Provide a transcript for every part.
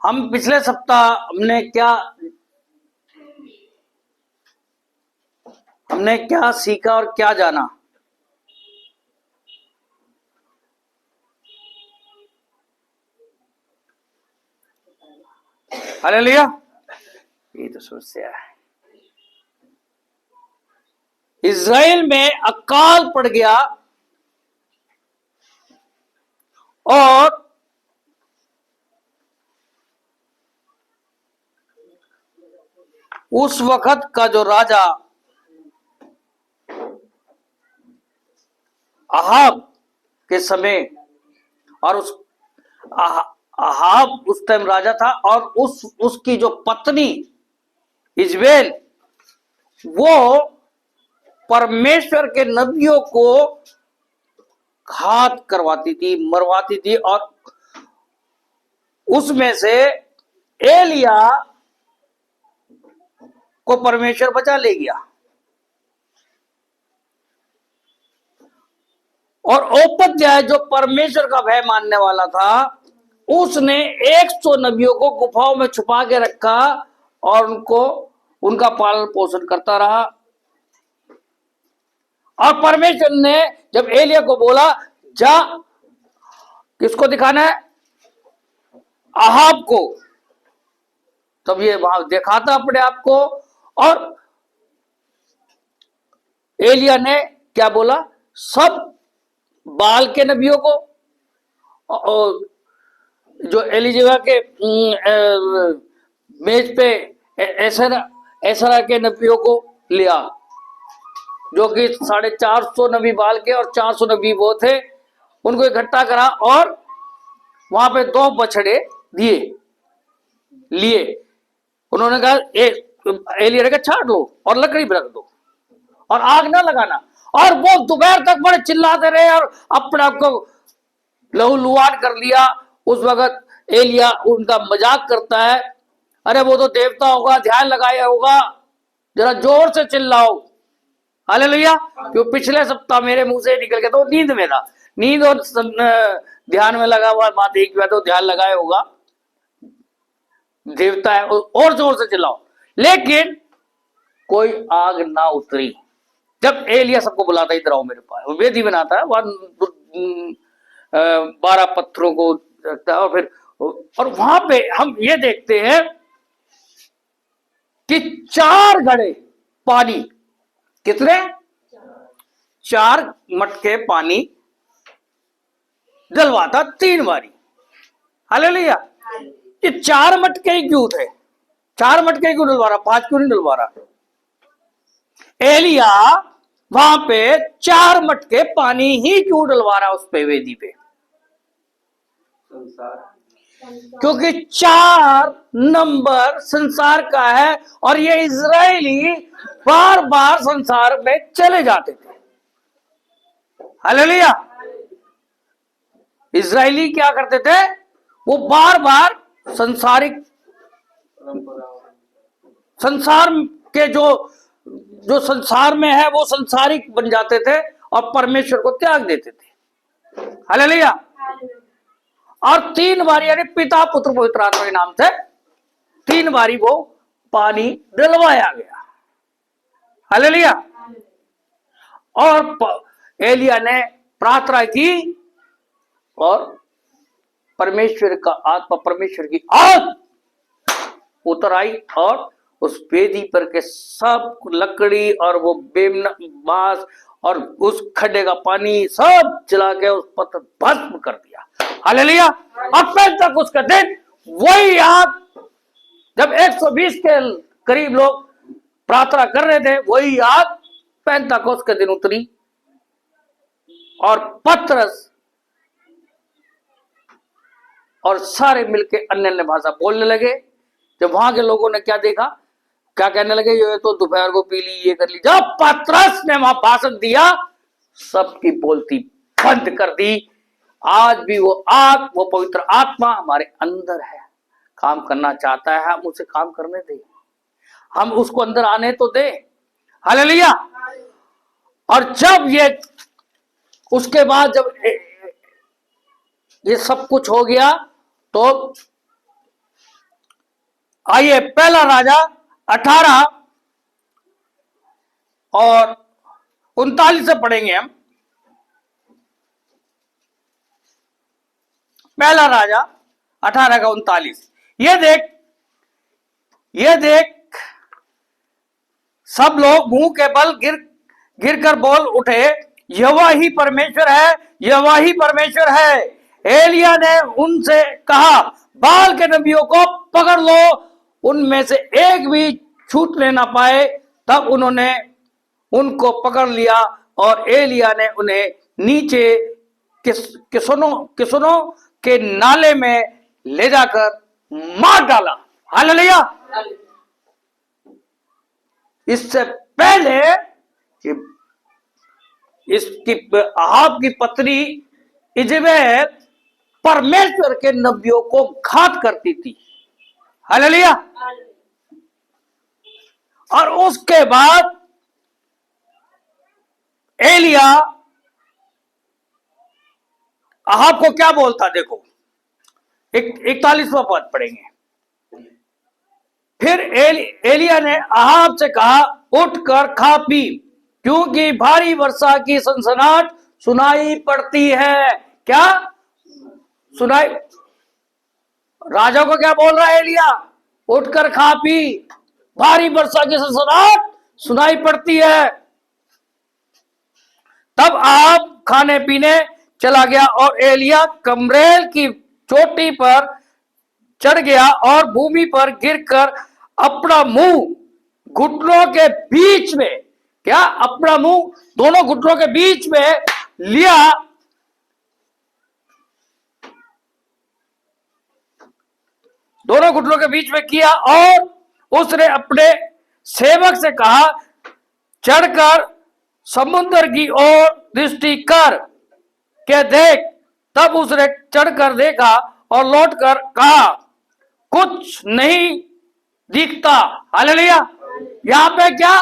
हम पिछले सप्ताह हमने क्या सीखा और क्या जाना? हालेलुया। ये तो समस्या है। इज़राइल में अकाल पड़ गया और उस वक्त का जो राजा अहाब के समय, और उस अहाब उस टाइम राजा था, और उसकी जो पत्नी इजबेल, वो परमेश्वर के नबियों को घात करवाती थी, मरवाती थी, और उसमें से एलिया को परमेश्वर बचा ले गया। और ओपद्याय जो परमेश्वर का भय मानने वाला था, उसने 100 नबियों को गुफाओं में छुपा के रखा और उनका पालन पोषण करता रहा। और परमेश्वर ने जब एलिया को बोला, जा, किसको दिखाना है? अहाब को। तब ये वहां दिखाता अपने आप को। और एलिया ने क्या बोला? सब बाल के नबियों को, और जो एलिजेबा के मेज पे ऐसरा के नबियों को लिया, जो कि 450 नबी बाल के और 400 नबी वो थे, उनको इकट्ठा करा और वहां पे 2 बछड़े लिए। उन्होंने कहा, एलिया ने कहा, छाट लो और लकड़ी पे रख दो और आग ना लगाना। और वो दोपहर तक बड़े चिल्लाते रहे और अपने आप को लहूलुहान कर लिया। उस वक्त एलिया उनका मजाक करता है, अरे वो तो देवता होगा, ध्यान लगाया होगा, जरा जोर से चिल्लाओ। हालेलुया। क्यों पिछले सप्ताह मेरे मुंह से निकल के तो नींद में था, नींद और ध्यान में लगा हुआ बात एक बात, तो ध्यान लगाया होगा, देवता है, और जोर से चिल्लाओ। लेकिन कोई आग ना उतरी। जब एलिया सबको बुलाता, इधर आओ मेरे पास, वो वेदी बनाता है, वहां 12 पत्थरों को रखता है, और वहां पे हम ये देखते हैं कि 4 घड़े पानी, कितने? 4 मटके पानी डलवाता 3 बारी। हालेलुया। ये 4 मटके ही क्यों थे? 4 मटके क्यों डलवा रहा? 5 क्यों नहीं डलवा रहा? एलिया वहां पे 4 मटके पानी ही क्यों डलवा रहा उस पे, वेदी पे? क्योंकि 4 नंबर संसार का है, और ये इजरायली बार बार संसार में चले जाते थे। हालेलुया। इजरायली क्या करते थे? वो बार बार संसार के जो संसार में है वो संसारिक बन जाते थे और परमेश्वर को त्याग देते थे। हालेलुया। और 3 बारी, यानी पिता पुत्र पवित्र आत्मा के नाम से 3 बारी वो पानी डलवाया गया। हालेलुया। और एलिया ने प्रार्थना की और परमेश्वर का आत्मा, परमेश्वर की आग उतर आई, और उस वेदी पर के सब लकड़ी और वो बांस और उस खड्डे का पानी सब जला के उस पत्थर भस्म कर दिया। हालेलुया। अब तक उसका दिन वही आग, जब 120 के करीब लोग प्रार्थना कर रहे थे, वही आग पेंतकोस्त के दिन उतरी, और पतरस और सारे मिलके अन्य भाषा बोलने लगे। जब वहां के लोगों ने क्या देखा, क्या कहने लगे, ये तो दोपहर को पी ली, ये कर ली। जब पतरस ने वहां भाषण दिया, सबकी बोलती बंद कर दी। आज भी वो आग, वो पवित्र आत्मा हमारे अंदर है, काम करना चाहता है, हम उसे काम करने दें, हम उसको अंदर आने तो दे। हालेलुया। और जब ये, उसके बाद जब ये सब कुछ हो गया, तो आइए पहला राजा 18 और 39 से पढ़ेंगे हम। पहला राजा 18 का 39। ये देख सब लोग मुंह के बल गिर कर बोल उठे, यहोवा ही परमेश्वर है, यहोवा ही परमेश्वर है। एलिया ने उनसे कहा, बाल के नबियों को पकड़ लो, उनमें से एक भी छूटने ना पाए। तब उन्होंने उनको पकड़ लिया और एलिया ने उन्हें नीचे किसनों के नाले में ले जाकर मार डाला। हालेलुया। इससे पहले इसकी अहाब की पत्नी इजेबेल परमेश्वर के नबियों को घात करती थी। हालेलुया। और उसके बाद एलिया अहाब को क्या बोलता, देखो 41वां पद पढ़ेंगे। फिर एलिया ने अहाब से कहा, उठकर खा पी, क्योंकि भारी वर्षा की सनसनाहट सुनाई पड़ती है। क्या सुनाई? राजा को क्या बोल रहा है एलिया? उठकर खा पी, भारी वर्षा की सनसनाहट सुनाई पड़ती है। तब अहाब खाने पीने चला गया और एलिया कमरेल की चोटी पर चढ़ गया और भूमि पर गिरकर अपना मुंह घुटनों के बीच में, क्या अपना मुंह दोनों घुटनों के बीच में लिया, दोनों घुटनों के बीच में किया और उसने अपने सेवक से कहा, चढ़कर समुद्र की ओर दृष्टि कर के देख। तब उसने चढ़कर देखा और लौटकर कहा, कुछ नहीं दिखता। हालेलुया। यहां पे क्या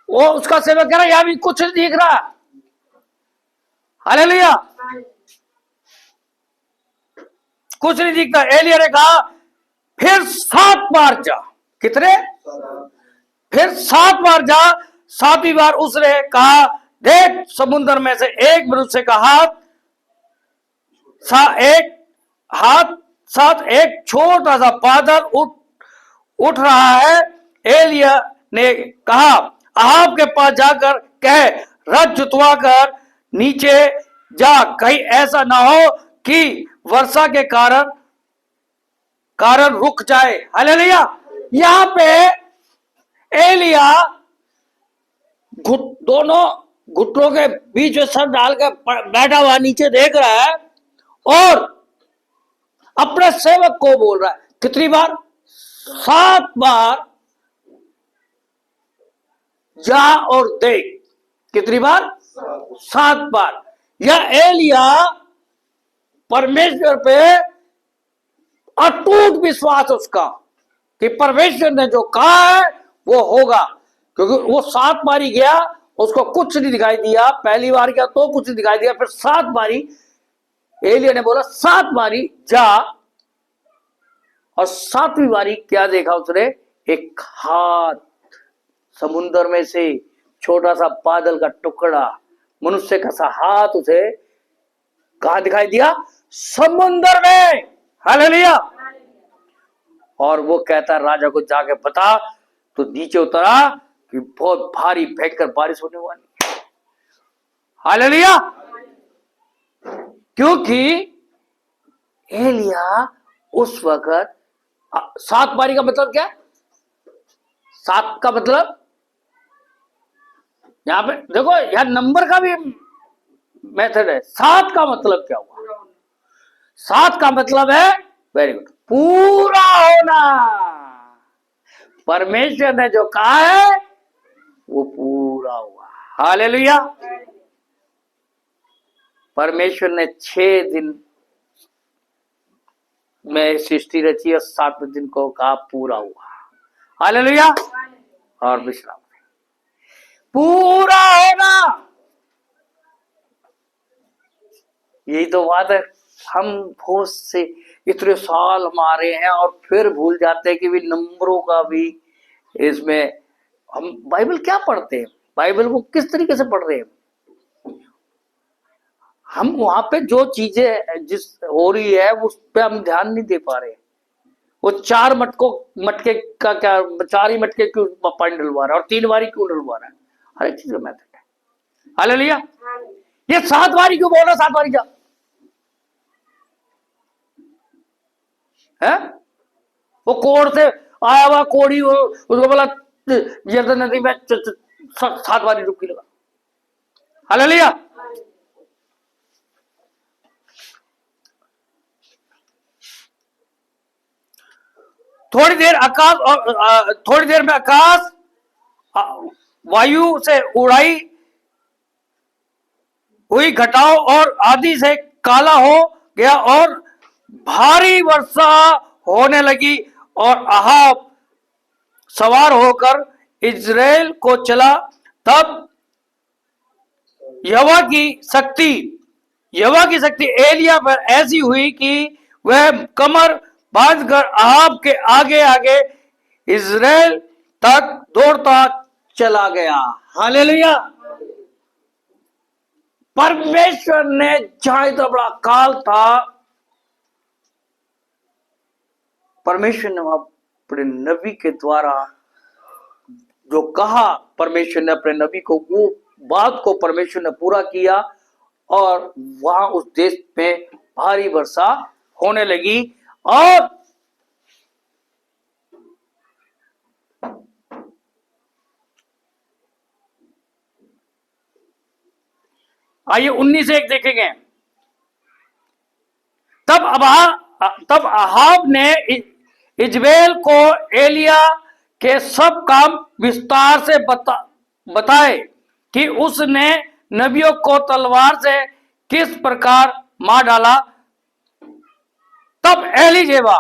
वो उसका सेवक कह रहा है, यहां भी कुछ नहीं दिख रहा। हालेलुया। कुछ नहीं दिखता। एलिया ने कहा, फिर 7 बार जा। कितने? फिर 7 बार जा। 7वीं बार उसने कहा, देख समुद्र में से एक मनुष्य का साथ एक छोटा सा बादल उठ रहा है। एलिया ने कहा, अहाब के पास जाकर कह, रथ जुतवा कर नीचे जा, कहीं ऐसा ना हो कि वर्षा के कारण रुक जाए। हालेलुया। यहां पे एलिया दोनों घुटनों के बीच में सर डालकर बैठा हुआ नीचे देख रहा है और अपने सेवक को बोल रहा है, कितनी बार? 7 बार जा और देख। कितनी बार? 7 बार। यह एलिया परमेश्वर पे अटूट विश्वास उसका कि परमेश्वर ने जो कहा है वो होगा, क्योंकि वो 7 बारी गया, उसको कुछ नहीं दिखाई दिया। पहली बार गया तो कुछ नहीं दिखाई दिया, फिर 7 बारी एलिया ने बोला 7 बारी जा, और 7वीं बारी क्या देखा उसने? एक हाथ समुद्र में से, छोटा सा बादल का टुकड़ा, मनुष्य का सा हाथ उसे कहां दिखाई दिया? समुद्र में। हालेलुया। और वो कहता राजा को जाके बता, तो नीचे उतरा कि बहुत भारी भयंकर बारिश होने वाली है। हालेलुया। क्योंकि एलिया उस वक्त 7 बारी का मतलब क्या? 7 का मतलब यहां पे देखो, यहां नंबर का भी मेथड है। 7 का मतलब क्या हुआ? 7 का मतलब है, वेरी गुड, पूरा होना। परमेश्वर ने जो कहा है वो पूरा हुआ। हालेलुया। परमेश्वर ने 6 दिन में सृष्टि रची और 7वें दिन को कहा पूरा हुआ। हालेलुया। और विश्राम पूरा होना, यही तो बात है। हम बहुत से इतने साल हमारे हैं और फिर भूल जाते हैं कि भी नंबरों का भी इसमें हम बाइबल क्या पढ़ते हैं, बाइबल को किस तरीके से पढ़ रहे हैं। हम वहां पे जो चीजें जिस हो रही है उस पे हम ध्यान नहीं दे पा रहे। वो चार मटके का क्या, 4 ही मटके क्यों पानी डलवा रहा है और 3 बारी क्यों डलवा रहा है, हर एक चीज का मेथड है। हालेलुया। ये 7 बारी क्यों बोल रहा, 7 बारी क्या है? वो कोड़ से आया हुआ कोड़ी, उसको बोला यरदन नदी में 7 बारी डुबकी लगा। हालेलुया। थोड़ी देर में आकाश वायु से उड़ाई हुई घटाओं और आदि से काला हो गया और भारी वर्षा होने लगी और अहाब सवार होकर इज़राइल को चला। तब यहोवा की शक्ति एलिया पर ऐसी हुई कि वह कमर बांधकर अहाब के आगे आगे इज़राइल तक दौड़ता चला गया। हालेलुया। परमेश्वर ने जहां इतना बड़ा काल था, परमेश्वर ने अपने नबी के द्वारा जो कहा, परमेश्वर ने अपने नबी को वो बात को परमेश्वर ने पूरा किया और वहां उस देश में भारी वर्षा होने लगी। और आइए 19:1 देखेंगे। तब अहाब ने इजबेल को एलिया के सब काम विस्तार से बताए कि उसने नबियों को तलवार से किस प्रकार मार डाला। तब एलीजेबा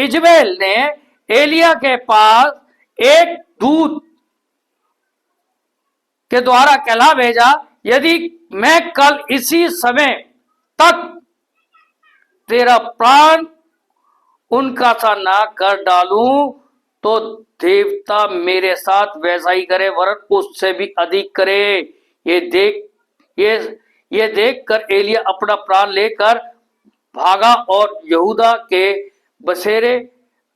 इजबेल ने एलिया के पास एक दूत के द्वारा कहला भेजा, यदि मैं कल इसी समय तक तेरा प्राण उनका सा ना कर डालूं तो देवता मेरे साथ वैसा ही करे, वरन उससे भी अधिक करे। ये देख कर एलिया अपना प्राण लेकर भागा और यहूदा के बसेरे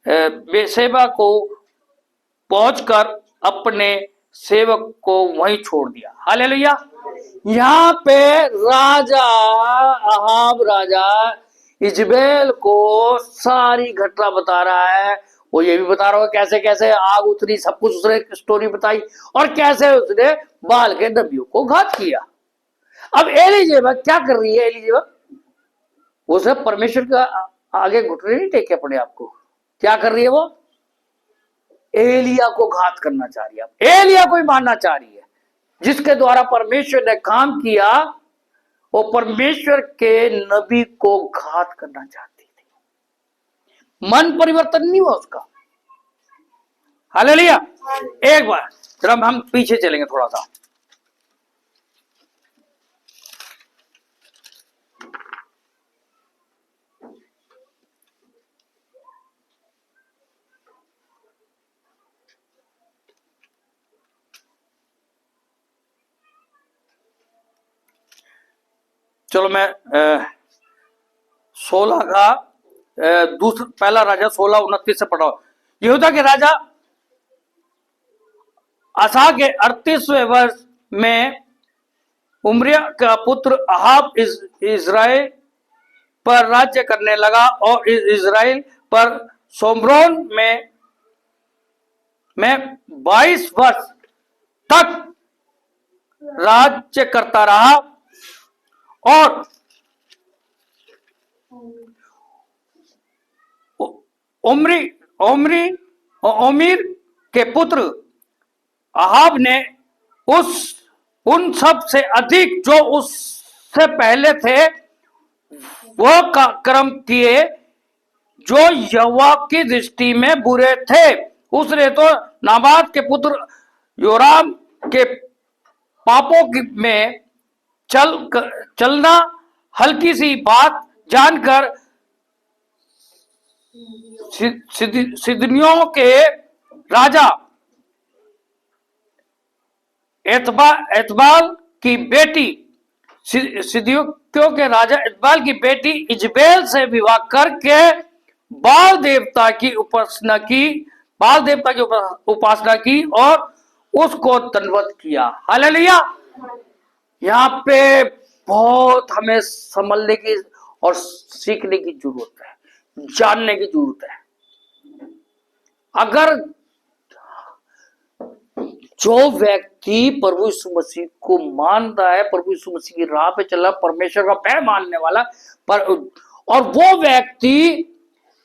बेसेबा को पहुंचकर अपने सेवक को वहीं छोड़ दिया। हालेलुया। यहाँ पे अहाब राजा इजबेल को सारी घटना बता रहा है। वो ये भी बता रहा है कैसे कैसे आग उतरी, सब कुछ उसने स्टोरी बताई और कैसे उसने बाल के नबियों को घात किया। अब एलीजेबा क्या कर रही है? एलीजेबा उसे परमेश्वर का आगे घुटने नहीं टेके अपने आप को। क्या कर रही है वो? एलिया को घात करना चाह रही है, एलिया को ही मारना चाह रही है। जिसके द्वारा परमेश्वर ने काम किया वो परमेश्वर के नबी को घात करना चाहती थी। मन परिवर्तन नहीं हुआ उसका। हालेलुया। एक बार जरा हम पीछे चलेंगे थोड़ा सा। चलो मैं 16 का पहला राजा 16:29 से पढ़ा। यहूदा के राजा आसा के 38वें वर्ष में उमरिया का पुत्र अहाब इज़राइल पर राज्य करने लगा और इज़राइल पर सोम्रोन में 22 वर्ष तक राज्य करता रहा। और ओमीर के पुत्र अहाब ने उन सब से अधिक जो उससे पहले थे वह कर्म किए जो यहोवा की दृष्टि में बुरे थे। उसने तो नाबाद के पुत्र योराम के पापों में चलना हल्की सी बात जानकर सिदनियों के राजा एतबाल की बेटी सिदियों के राजा इकबाल की बेटी इजबेल से विवाह करके बाल देवता की उपासना की और उसको दंडवत किया। हालेलुया। यहाँ पे बहुत हमें समझने की और सीखने की जरूरत है, जानने की जरूरत है। अगर जो व्यक्ति प्रभु यीशु मसीह को मानता है, प्रभु यीशु मसीह की राह पे चल रहा, परमेश्वर का भय मानने वाला, और वो व्यक्ति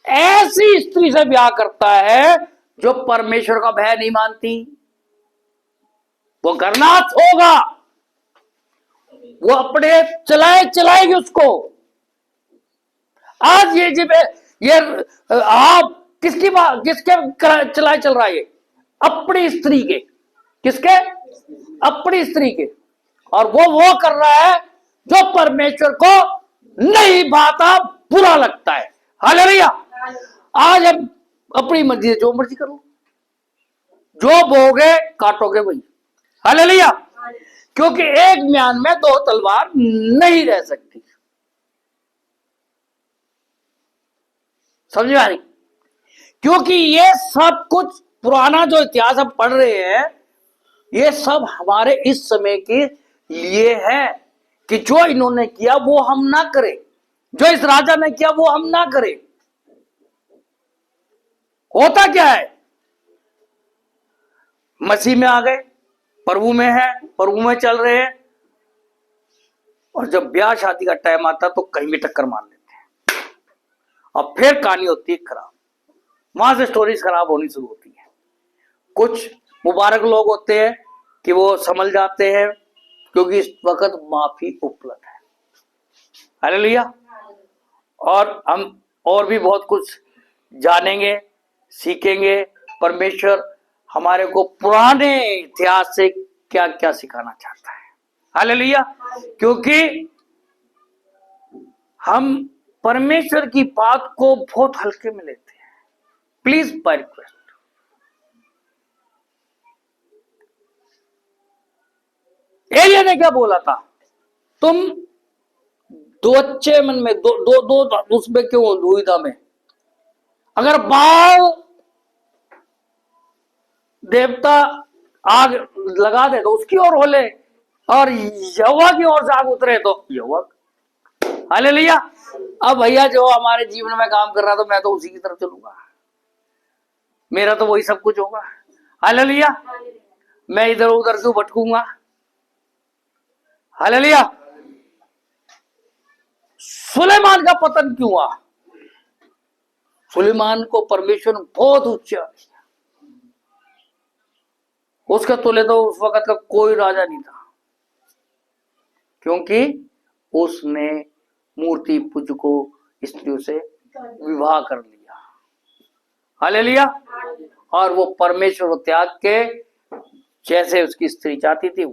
ऐसी स्त्री से ब्याह करता है जो परमेश्वर का भय नहीं मानती, वो गर्नाथ होगा, वो अपने चलाएगी उसको। आज ये आप किसके चलाए चल रहा है? अपनी स्त्री के। किसके? अपनी स्त्री के। और वो कर रहा है जो परमेश्वर को नहीं भाता, बुरा लगता है। हालेलुया। आज हम अपनी मर्जी जो मर्जी करो, जो बोगे काटोगे वही। हालेलुया। क्योंकि एक म्यान में दो तलवार नहीं रह सकती। समझ में आ रही? क्योंकि ये सब कुछ पुराना जो इतिहास हम पढ़ रहे हैं, ये सब हमारे इस समय के लिए है कि जो इन्होंने किया वो हम ना करें, जो इस राजा ने किया वो हम ना करें। होता क्या है? मसीह में आ गए, प्रभु में है, प्रभु में चल रहे हैं, और जब ब्याह शादी का टाइम आता तो कहीं भी टक्कर मार लेते हैं, और फिर कहानी होती है खराब। वहां से स्टोरीज खराब होनी शुरू होती है। कुछ मुबारक लोग होते हैं कि वो समझ जाते हैं, क्योंकि इस वक्त माफी उपलब्ध है। हालेलुया। और हम और भी बहुत कुछ जानेंगे, सीखेंगे। परमेश्वर हमारे को पुराने इतिहास से क्या क्या सिखाना चाहता है। हालेलुया। क्योंकि हम परमेश्वर की बात को बहुत हल्के में लेते हैं। प्लीज बाय रिक्वेस्ट, एलिया ने क्या बोला था? तुम दो अच्छे मन में दो उसमें क्यों दुविधा में? अगर बाल देवता आग लगा दे तो उसकी ओर होले, और यहोवा की ओर से आग उतरे तो यहोवा। हालेलुया। अब भैया जो हमारे जीवन में काम कर रहा तो मैं तो उसी की तरफ चलूंगा, मेरा तो वही सब कुछ होगा। हालेलुया। मैं इधर उधर क्यों भटकूंगा? हालेलुया। सुलेमान का पतन क्यों हुआ? सुलेमान को परमेश्वर ने बहुत ऊंचा, उसके तुल्य तो उस वक्त का कोई राजा नहीं था, क्योंकि उसने मूर्ति पूजको स्त्रियों से विवाह कर लिया। हालेलुया। और वो परमेश्वर को त्याग के जैसे उसकी स्त्री चाहती थी।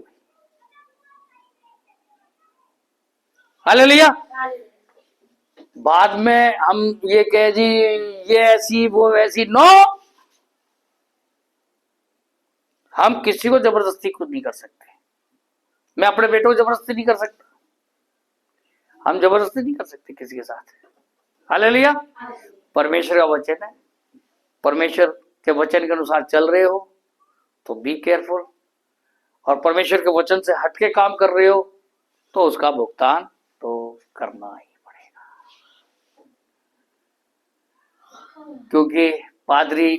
हालेलुया। बाद में हम ये कह जी ये ऐसी वो वैसी, नो, हम किसी को जबरदस्ती कुछ नहीं कर सकते। मैं अपने बेटे को जबरदस्ती नहीं कर सकता, हम जबरदस्ती नहीं कर सकते किसी के साथ। हालेलुया। परमेश्वर का वचन है, परमेश्वर के वचन के अनुसार चल रहे हो तो बी केयरफुल, और परमेश्वर के वचन से हटके काम कर रहे हो तो उसका भुगतान तो करना ही पड़ेगा। क्योंकि पादरी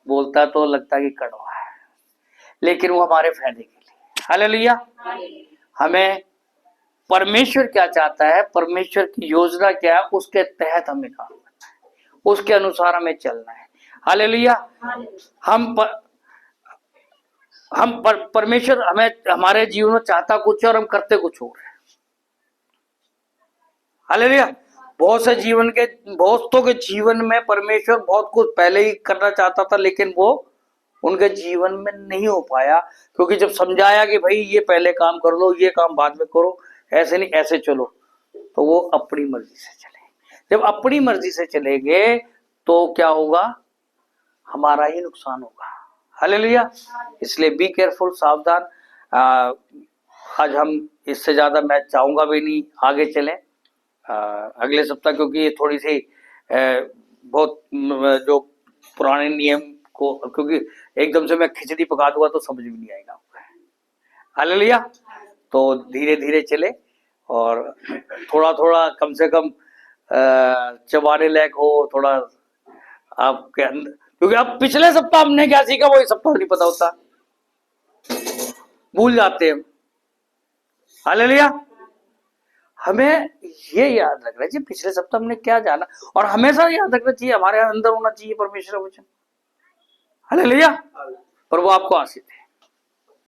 बोलता तो लगता कि कड़वा है, लेकिन वो हमारे फायदे के लिए। हालेलुया। हमें परमेश्वर क्या चाहता है, परमेश्वर की योजना क्या है, उसके तहत हमें काम करना है, उसके अनुसार हमें चलना है। हालेलुया। परमेश्वर हमें हमारे जीवन में चाहता कुछ और हम करते कुछ और है। हालेलुया। बहुतों के जीवन में परमेश्वर बहुत कुछ पहले ही करना चाहता था, लेकिन वो उनके जीवन में नहीं हो पाया, क्योंकि जब समझाया कि भाई ये पहले काम कर लो, ये काम बाद में करो, ऐसे नहीं, ऐसे चलो, तो वो अपनी मर्जी से चले। जब अपनी मर्जी से चलेंगे तो क्या होगा, हमारा ही नुकसान होगा। हालेलुया। इसलिए बी केयरफुल, सावधान। आज हम इससे ज्यादा मैं चाहूंगा भी नहीं आगे चलें अगले सप्ताह, क्योंकि ये थोड़ी सी बहुत जो पुराने नियम को, क्योंकि एकदम से मैं खिचड़ी पका दूंगा तो समझ भी नहीं आएगा आपको। हालेलुया। तो धीरे धीरे चले और थोड़ा थोड़ा कम से कम चबाने लायक हो थोड़ा आपके अंदर, क्योंकि अब पिछले सप्ताह हमने क्या सीखा वो इस सप्ताह नहीं पता होता, भूल जाते हैं। हालेलुया। हमें ये याद रखना चाहिए पिछले सप्ताह हमने क्या जाना, और हमेशा याद रखना चाहिए हमारे अंदर होना चाहिए परमेश्वर का वचन। हालेलुया। प्रभु आपको आशीष दे।